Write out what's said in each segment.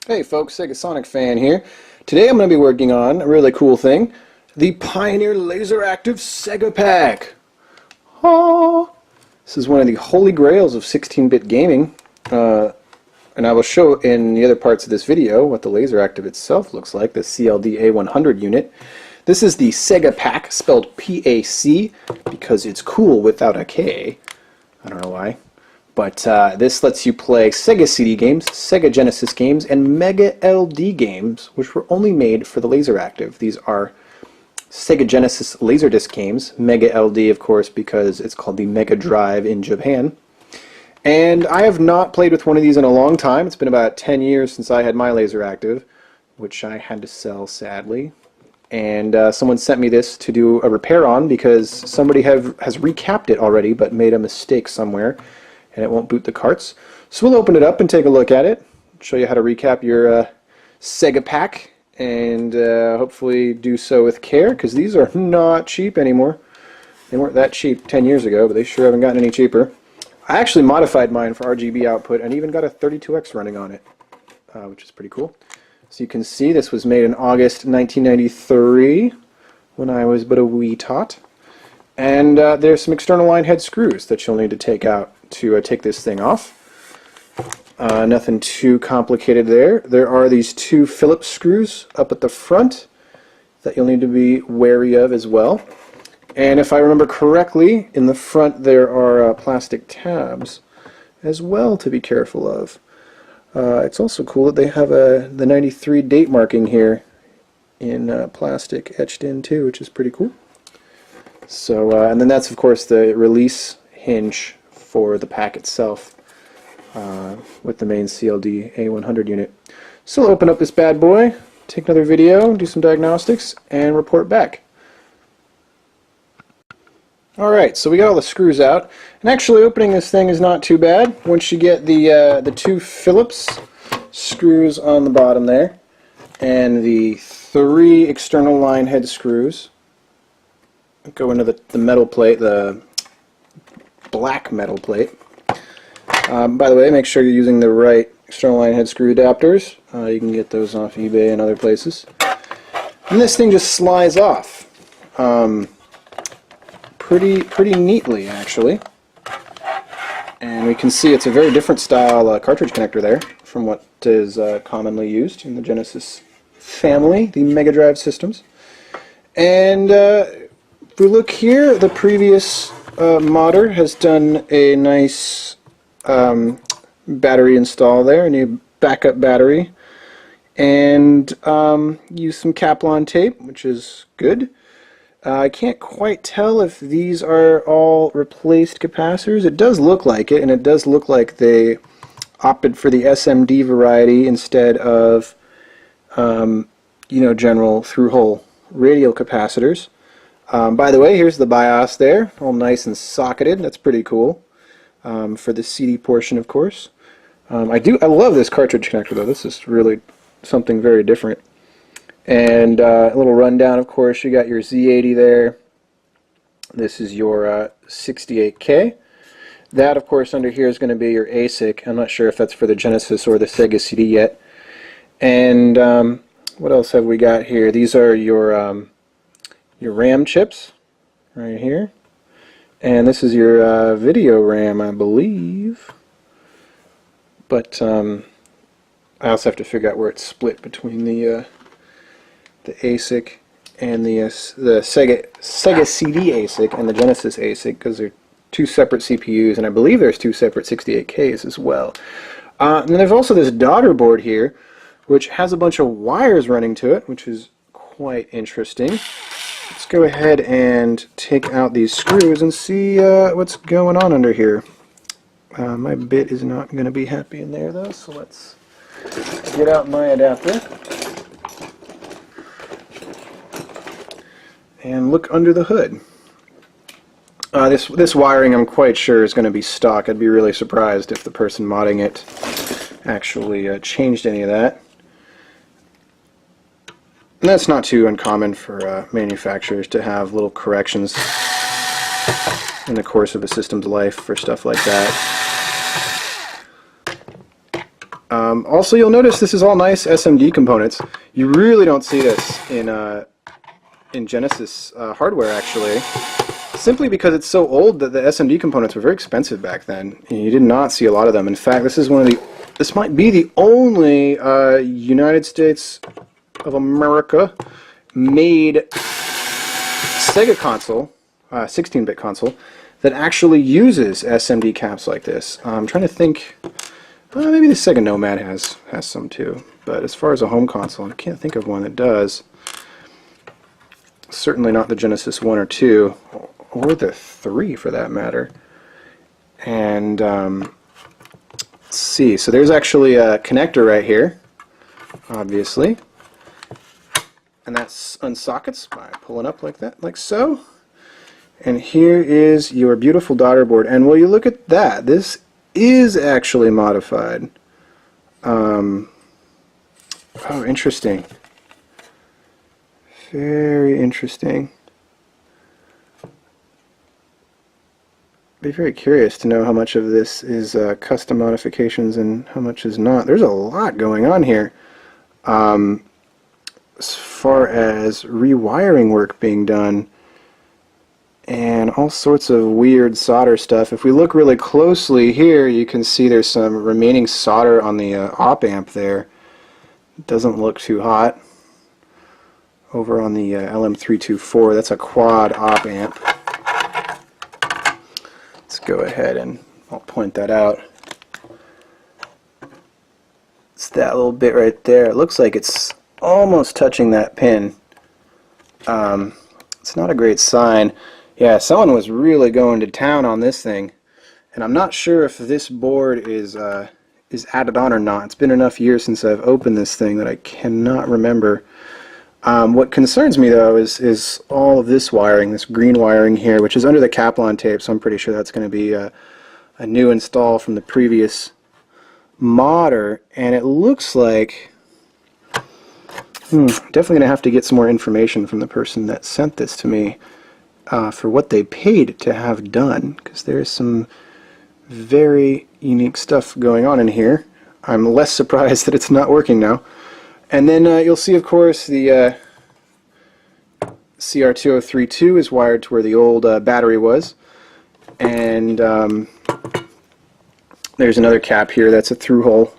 Hey folks, Sega Sonic fan here. Today I'm going to be working on a really cool thing, the Pioneer Laseractive Sega PAC. Oh, this is one of the holy grails of 16-bit gaming, and I will show in the other parts of this video what the Laseractive itself looks like, the CLD A100 unit. This is the Sega PAC, spelled P-A-C, because it's cool without a K. I don't know why. But this lets you play Sega CD games, Sega Genesis games, and Mega LD games, which were only made for the Laseractive. These are Sega Genesis Laserdisc games, Mega LD, of course, because it's called the Mega Drive in Japan. And I have not played with one of these in a long time. It's been about 10 years since I had my Laseractive, which I had to sell, sadly. And someone sent me this to do a repair on because somebody has recapped it already, but made a mistake somewhere, and it won't boot the carts. So we'll open it up and take a look at it, show you how to recap your Sega PAC, and hopefully do so with care, because these are not cheap anymore. They weren't that cheap 10 years ago, but they sure haven't gotten any cheaper. I actually modified mine for RGB output and even got a 32X running on it, which is pretty cool. So you can see this was made in August 1993, when I was but a wee tot. And there's some external line head screws that you'll need to take out to take this thing off. Nothing too complicated there. There are these two Phillips screws up at the front that you'll need to be wary of as well. And if I remember correctly, in the front there are plastic tabs as well to be careful of. It's also cool that they have the 93 date marking here in plastic etched in too, which is pretty cool. So, and then that's of course the release hinge for the PAC itself with the main CLD A100 unit. So we'll open up this bad boy, take another video, do some diagnostics, and report back. Alright, so we got all the screws out, and actually opening this thing is not too bad once you get the two Phillips screws on the bottom there, and the three external line head screws go into the metal plate, the black metal plate. By the way, make sure you're using the right external line head screw adapters. You can get those off eBay and other places. And this thing just slides off pretty neatly, actually. And we can see it's a very different style cartridge connector there from what is commonly used in the Genesis family, the Mega Drive systems. And if we look here, the previous modder has done a nice battery install there, a new backup battery, and use some Kaplan tape, which is good. I can't quite tell if these are all replaced capacitors. It does look like it, and it does look like they opted for the SMD variety instead of general through-hole radial capacitors. By the way, here's the BIOS there, all nice and socketed. That's pretty cool for the CD portion, of course. I love this cartridge connector, though. This is really something very different. And a little rundown, of course. You got your Z80 there. This is your 68K. That, of course, under here is going to be your ASIC. I'm not sure if that's for the Genesis or the Sega CD yet. And what else have we got here? These are your RAM chips right here, and this is your video RAM, I believe, but I also have to figure out where it's split between the ASIC and the Sega CD ASIC and the Genesis ASIC, because they're two separate CPUs, and I believe there's two separate 68Ks as well. And then there's also this daughter board here, which has a bunch of wires running to it, which is quite interesting. Let's go ahead and take out these screws and see what's going on under here. My bit is not going to be happy in there, though, so let's get out my adapter and look under the hood. This wiring, I'm quite sure, is going to be stock. I'd be really surprised if the person modding it actually changed any of that. And that's not too uncommon for manufacturers to have little corrections in the course of a system's life for stuff like that. Also, you'll notice this is all nice SMD components. You really don't see this in Genesis hardware, actually, simply because it's so old that the SMD components were very expensive back then. You did not see a lot of them. In fact, this is this might be the only United States of America made Sega console, 16-bit console, that actually uses SMD caps like this. I'm trying to think. Maybe the Sega Nomad has some too, but as far as a home console, I can't think of one that does. Certainly not the Genesis 1 or 2, or the 3 for that matter. And let's see, so there's actually a connector right here, obviously, and that's unsockets by pulling up like that, like so. And here is your beautiful daughter board, and will you look at that? This is actually modified. Oh, interesting. Very interesting. Be very curious to know how much of this is custom modifications and how much is not. There's a lot going on here. As far as rewiring work being done, and all sorts of weird solder stuff. If we look really closely here, you can see there's some remaining solder on the op amp there. It doesn't look too hot. Over on the LM324, that's a quad op amp. Let's go ahead and I'll point that out. It's that little bit right there. It looks like it's almost touching that pin. It's not a great sign. Yeah, someone was really going to town on this thing, and I'm not sure if this board is added on or not. It's been enough years since I've opened this thing that I cannot remember. What concerns me though is all of this wiring, this green wiring here, which is under the Kaplan tape, so I'm pretty sure that's going to be a new install from the previous modder, and it looks like definitely going to have to get some more information from the person that sent this to me. For what they paid to have done, because there's some very unique stuff going on in here. I'm less surprised that it's not working now. And then you'll see, of course, the CR2032 is wired to where the old battery was, and there's another cap here that's a through-hole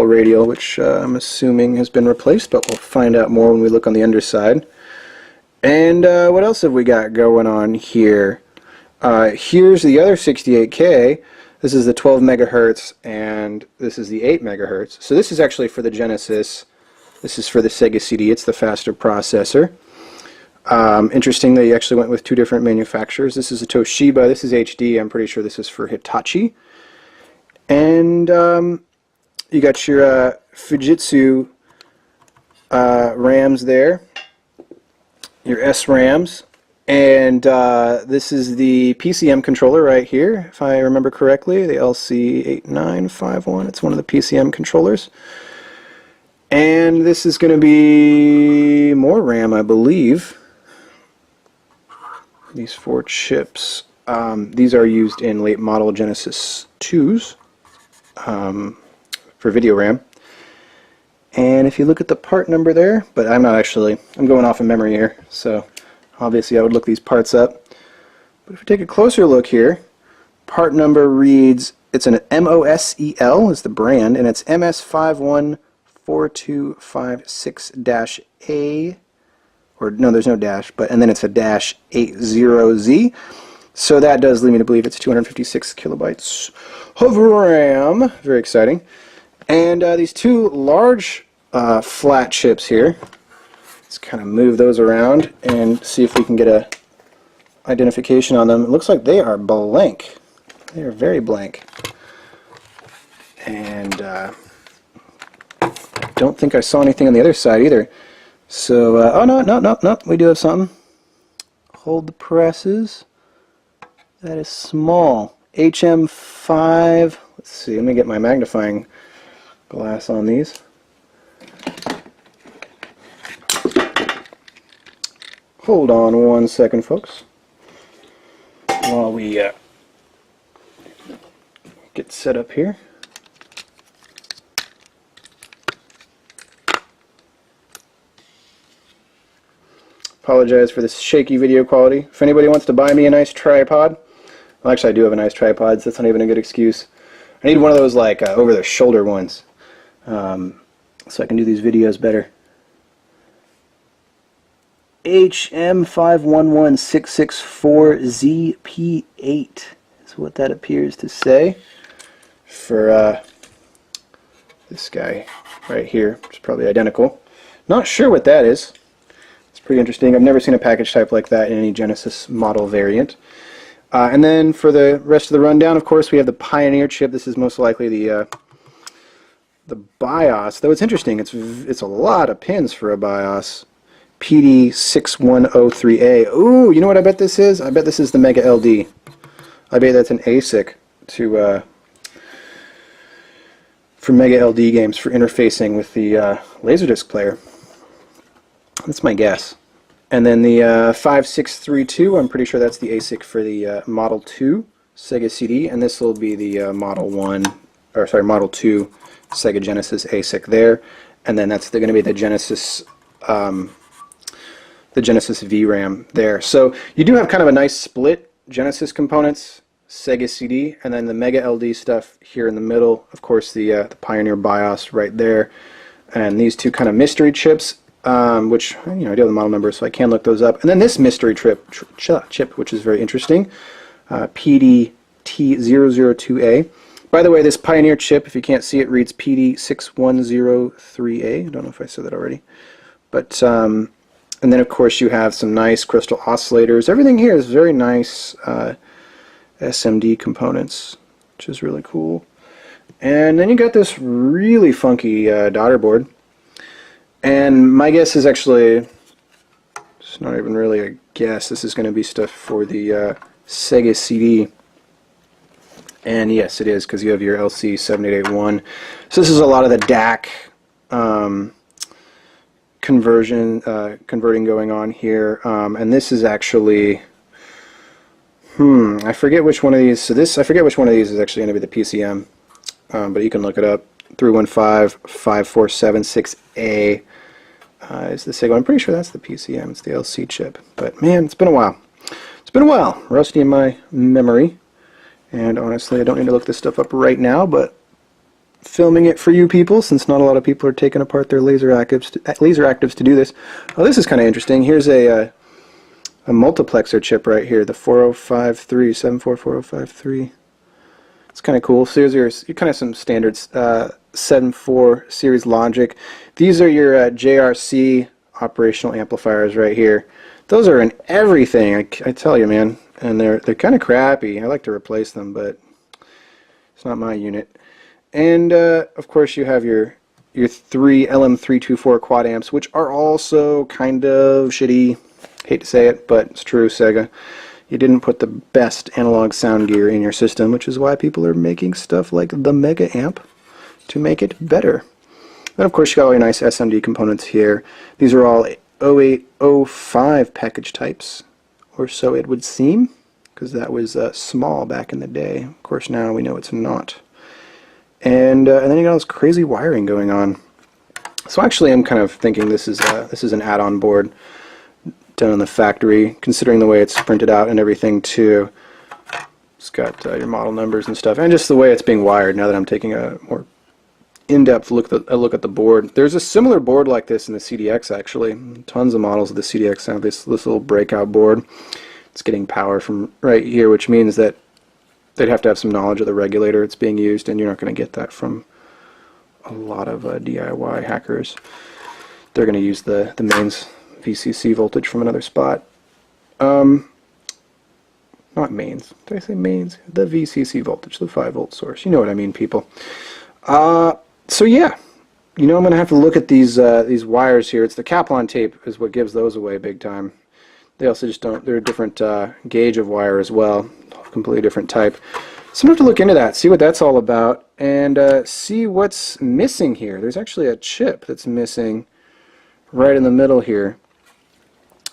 radial, which I'm assuming has been replaced, but we'll find out more when we look on the underside. And what else have we got going on here? Here's the other 68K. This is the 12 megahertz, and this is the 8 megahertz. So this is actually for the Genesis. This is for the Sega CD. It's the faster processor. Interesting that you actually went with two different manufacturers. This is a Toshiba. This is HD. I'm pretty sure this is for Hitachi. And you got your Fujitsu RAMs there. Your SRAMs, and this is the PCM controller right here, if I remember correctly, the LC8951. It's one of the PCM controllers. And this is going to be more RAM, I believe. These 4 chips. These are used in late model Genesis 2s for video RAM. And if you look at the part number there, but I'm going off of memory here, so obviously I would look these parts up. But if we take a closer look here, part number reads, it's an MOSEL is the brand, and it's MS514256-A, or no, there's no dash, and then it's a dash 80Z. So that does lead me to believe it's 256 kilobytes of RAM. Very exciting. And these 2 large flat chips here, let's kind of move those around and see if we can get a identification on them. It looks like they are blank. They are very blank. And I don't think I saw anything on the other side either. So, oh no, we do have something. Hold the presses. That is small. HM5, let's see, let me get my magnifying glass on these. Hold on one second, folks, while we get set up here. Apologize for this shaky video quality. If anybody wants to buy me a nice tripod, well, actually I do have a nice tripod, so that's not even a good excuse. I need one of those like over-the-shoulder ones, so I can do these videos better. HM511664ZP8 is what that appears to say for this guy right here, which is probably identical. Not sure what that is. It's pretty interesting. I've never seen a package type like that in any Genesis model variant. And then for the rest of the rundown, of course, we have the Pioneer chip. This is most likely the BIOS. Though it's interesting, it's a lot of pins for a BIOS. PD6103A. Ooh, you know what I bet this is? I bet this is the Mega LD. I bet that's an ASIC to for Mega LD games for interfacing with the Laserdisc player. That's my guess. And then the 5632, I'm pretty sure that's the ASIC for the Model 2 Sega CD, and this will be the Model 2 Sega Genesis ASIC there. And then that's going to be the Genesis VRAM there. So you do have kind of a nice split: Genesis components, Sega CD, and then the Mega LD stuff here in the middle. Of course, the Pioneer BIOS right there, and these two kind of mystery chips, which I do have the model number, so I can look those up. And then this mystery chip, which is very interesting, PDT002A. By the way, this Pioneer chip, if you can't see it, reads PD6103A. I don't know if I said that already, but and then of course you have some nice crystal oscillators. Everything here is very nice SMD components, which is really cool. And then you got this really funky daughter board. And my guess is actually, it's not even really a guess, this is going to be stuff for the Sega CD. And yes, it is, because you have your LC7881. So this is a lot of the DAC converting going on here, and this is actually, I forget which one of these. So I forget which one of these is actually going to be the PCM, but you can look it up. 31554766A is the Sega one. I'm pretty sure that's the PCM. It's the LC chip. But man, it's been a while. It's been a while. Rusty in my memory, and honestly, I don't need to look this stuff up right now, but filming it for you people, since not a lot of people are taking apart their Laseractives to do this. Oh, this is kind of interesting. Here's a multiplexer chip right here, the 744053. It's kind of cool. So here's kind of some standards, 7.4 series logic. These are your JRC operational amplifiers right here. Those are in everything, I tell you, man. And they're kind of crappy. I like to replace them, but it's not my unit. And of course you have your three LM324 quad amps, which are also kind of shitty. Hate to say it, but it's true, Sega. You didn't put the best analog sound gear in your system, which is why people are making stuff like the Mega Amp to make it better. Then of course you got all your nice SMD components here. These are all 0805 package types, or so it would seem, because that was small back in the day. Of course now we know it's not. And then you got all this crazy wiring going on. So actually I'm kind of thinking this is an add-on board done in the factory, considering the way it's printed out and everything too. It's got your model numbers and stuff, and just the way it's being wired now that I'm taking a more in-depth look at the board. There's a similar board like this in the CDX actually. Tons of models of the CDX have this little breakout board. It's getting power from right here, which means that they'd have to have some knowledge of the regulator it's being used, and you're not going to get that from a lot of DIY hackers. They're going to use the mains VCC voltage from another spot. Not mains. Did I say mains? The VCC voltage, the 5-volt source. You know what I mean, people. So yeah, I'm going to have to look at these wires here. It's the Kaplan tape is what gives those away big time. They also just don't. They're a different gauge of wire as well, completely different type. So I'm going to have to look into that, see what that's all about, and see what's missing here. There's actually a chip that's missing right in the middle here.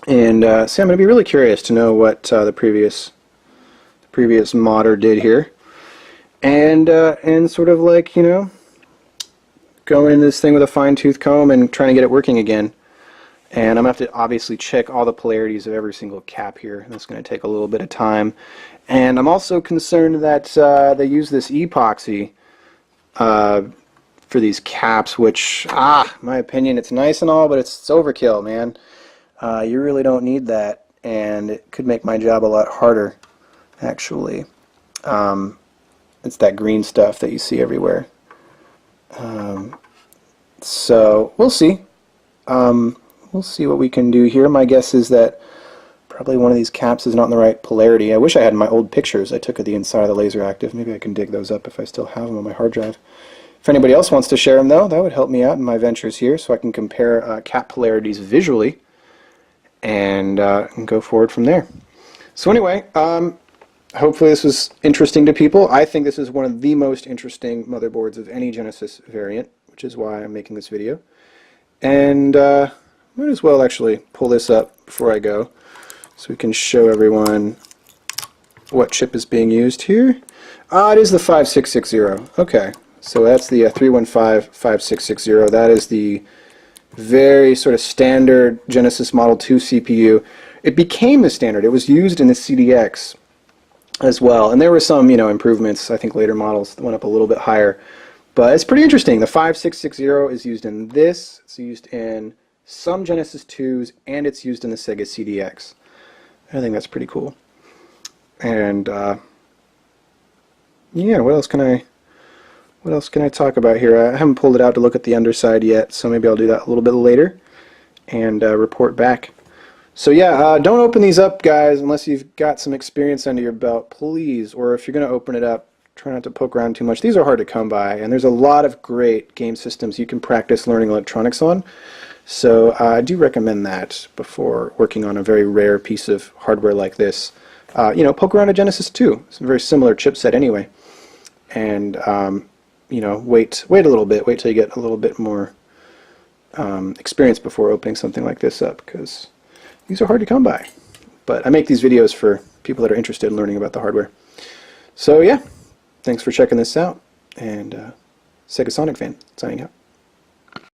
And see, I'm going to be really curious to know what the previous modder did here, and sort of like, go into this thing with a fine-tooth comb and trying to get it working again. And I'm going to have to obviously check all the polarities of every single cap here. That's going to take a little bit of time. And I'm also concerned that they use this epoxy for these caps, which, my opinion, it's nice and all, but it's overkill, man. You really don't need that, and it could make my job a lot harder, actually. It's that green stuff that you see everywhere. So we'll see. We'll see what we can do here. My guess is that probably one of these caps is not in the right polarity. I wish I had my old pictures I took of the inside of the Laseractive. Maybe I can dig those up if I still have them on my hard drive. If anybody else wants to share them, though, that would help me out in my ventures here, so I can compare cap polarities visually and go forward from there. So anyway, hopefully this was interesting to people. I think this is one of the most interesting motherboards of any Genesis variant, which is why I'm making this video. And might as well actually pull this up before I go, so we can show everyone what chip is being used here. It is the 5660. Okay. So that's the 315-5660. That is the very sort of standard Genesis Model 2 CPU. It became the standard. It was used in the CDX as well. And there were some, improvements. I think later models went up a little bit higher. But it's pretty interesting. The 5660 is used in this. It's used in some Genesis 2s, and it's used in the Sega CDX. I think that's pretty cool. And, yeah, what else can I talk about here? I haven't pulled it out to look at the underside yet, so maybe I'll do that a little bit later and report back. So yeah, don't open these up, guys, unless you've got some experience under your belt, please. Or if you're going to open it up, try not to poke around too much. These are hard to come by, and there's a lot of great game systems you can practice learning electronics on. So I do recommend that before working on a very rare piece of hardware like this. Poke around a Genesis 2. It's a very similar chipset anyway. And wait a little bit. Wait till you get a little bit more experience before opening something like this up, because these are hard to come by. But I make these videos for people that are interested in learning about the hardware. So yeah, thanks for checking this out, and Sega Sonic fan signing out.